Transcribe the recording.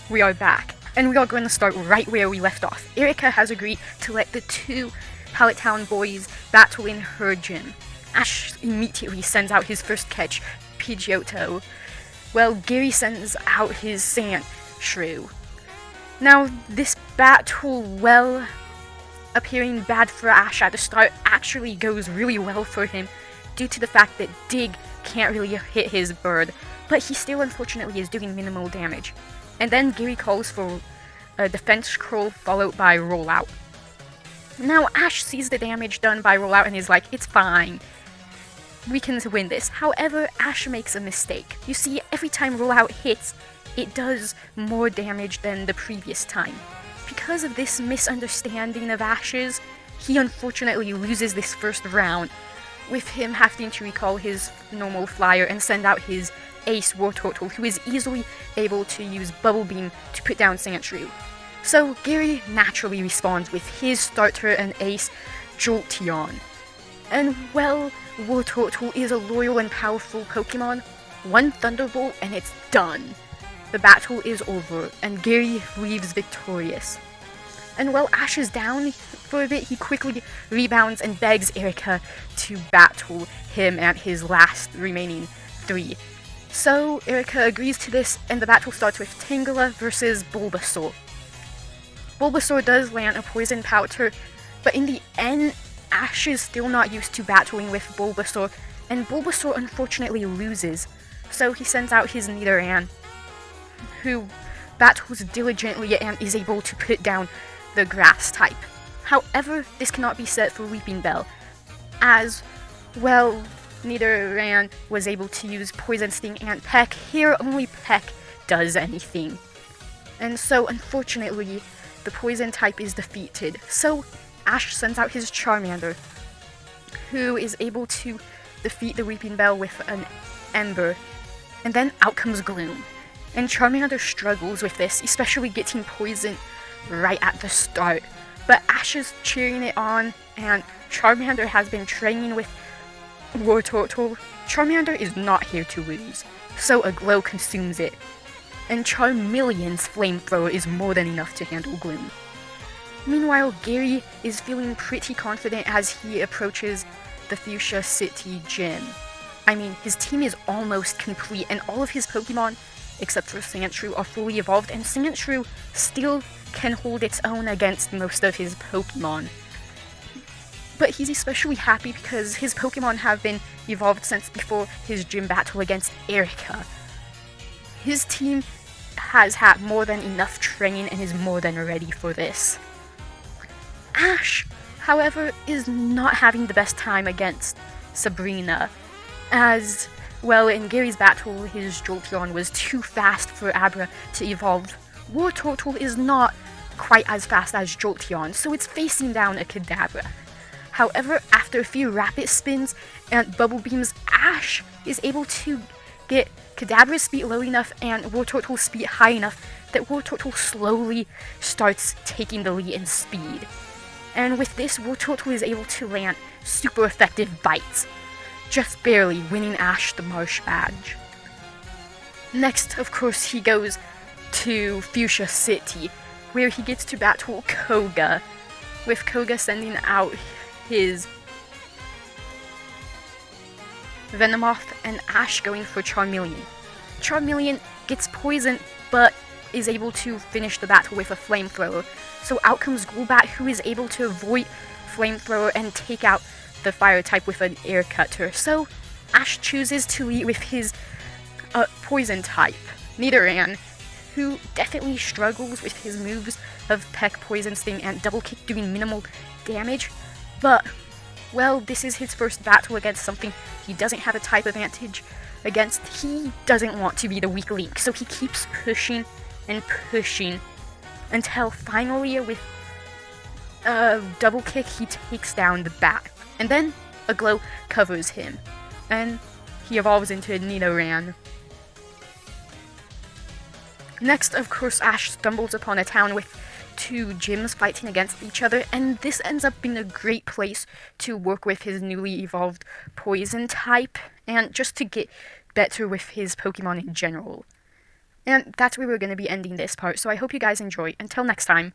we are back, and we are going to start right where we left off. Erika has agreed to let the two Pallet Town boys battle in her gym. Ash immediately sends out his first catch, Pidgeotto, while Gary sends out his Sandshrew. Now, this battle, well, appearing bad for Ash at the start, actually goes really well for him due to the fact that Dig can't really hit his bird, but he still unfortunately is doing minimal damage. And then Gary calls for a defense scroll followed by rollout. Now Ash sees the damage done by rollout and is like, it's fine, we can win this. However, Ash makes a mistake. You see, every time rollout hits, it does more damage than the previous time. Because of this misunderstanding of Ash's, he unfortunately loses this first round, with him having to recall his normal flyer and send out his ace Wartortle, who is easily able to use Bubble Beam to put down Sandshrew. So Gary naturally responds with his starter and ace Jolteon. And well, Wartortle is a loyal and powerful Pokemon. One Thunderbolt and it's done. The battle is over, and Gary leaves victorious. And while Ash is down for a bit, he quickly rebounds and begs Erika to battle him and his last remaining three. So Erika agrees to this, and the battle starts with Tangela versus Bulbasaur. Bulbasaur does land a poison powder, but in the end, Ash is still not used to battling with Bulbasaur, and Bulbasaur unfortunately loses. So he sends out his Nidoran, who battles diligently and is able to put down the grass type. However, this cannot be said for Weepinbell, as, well, Nidoran was able to use Poison Sting and Peck. Here, only Peck does anything. And so, unfortunately, the Poison type is defeated. So, Ash sends out his Charmander, who is able to defeat the Weepinbell with an Ember. And then out comes Gloom. And Charmander struggles with this, especially getting poisoned right at the start. But Ash is cheering it on, and Charmander has been training with Wartortle. Charmander is not here to lose, so a Glow consumes it. And Charmeleon's Flamethrower is more than enough to handle Gloom. Meanwhile, Gary is feeling pretty confident as he approaches the Fuchsia City gym. I mean, his team is almost complete, and all of his Pokemon, except for Sandshrew, are fully evolved, and Sandshrew still can hold its own against most of his Pokemon. But he's especially happy because his Pokemon have been evolved since before his gym battle against Erika. His team has had more than enough training and is more than ready for this. Ash, however, is not having the best time against Sabrina, as, well, in Gary's battle, his Jolteon was too fast for Abra to evolve. Wartortle is not quite as fast as Jolteon, so it's facing down a Kadabra. However, after a few rapid spins and bubble beams, Ash is able to get Kadabra's speed low enough and Wartortle's speed high enough that Wartortle slowly starts taking the lead in speed. And with this, Wartortle is able to land super effective bites, just barely winning Ash the Marsh Badge. Next, of course, he goes to Fuchsia City, where he gets to battle Koga, with Koga sending out his Venomoth and Ash going for Charmeleon. Charmeleon gets poisoned, but is able to finish the battle with a Flamethrower. So out comes Golbat, who is able to avoid Flamethrower and take out the Fire type with an Air Cutter. So Ash chooses to lead with his Poison type, Nidoran, who definitely struggles with his moves of Peck, Poison Sting, and Double Kick doing minimal damage. But, well, this is his first battle against something he doesn't have a type advantage against. He doesn't want to be the weak link, so he keeps pushing and pushing until finally, with a Double Kick, he takes down the bat. And then a Glow covers him, and he evolves into a Nidoran. Next, of course, Ash stumbles upon a town with two gyms fighting against each other, and this ends up being a great place to work with his newly evolved Poison type, and just to get better with his Pokemon in general. And that's where we're going to be ending this part, so I hope you guys enjoy. Until next time.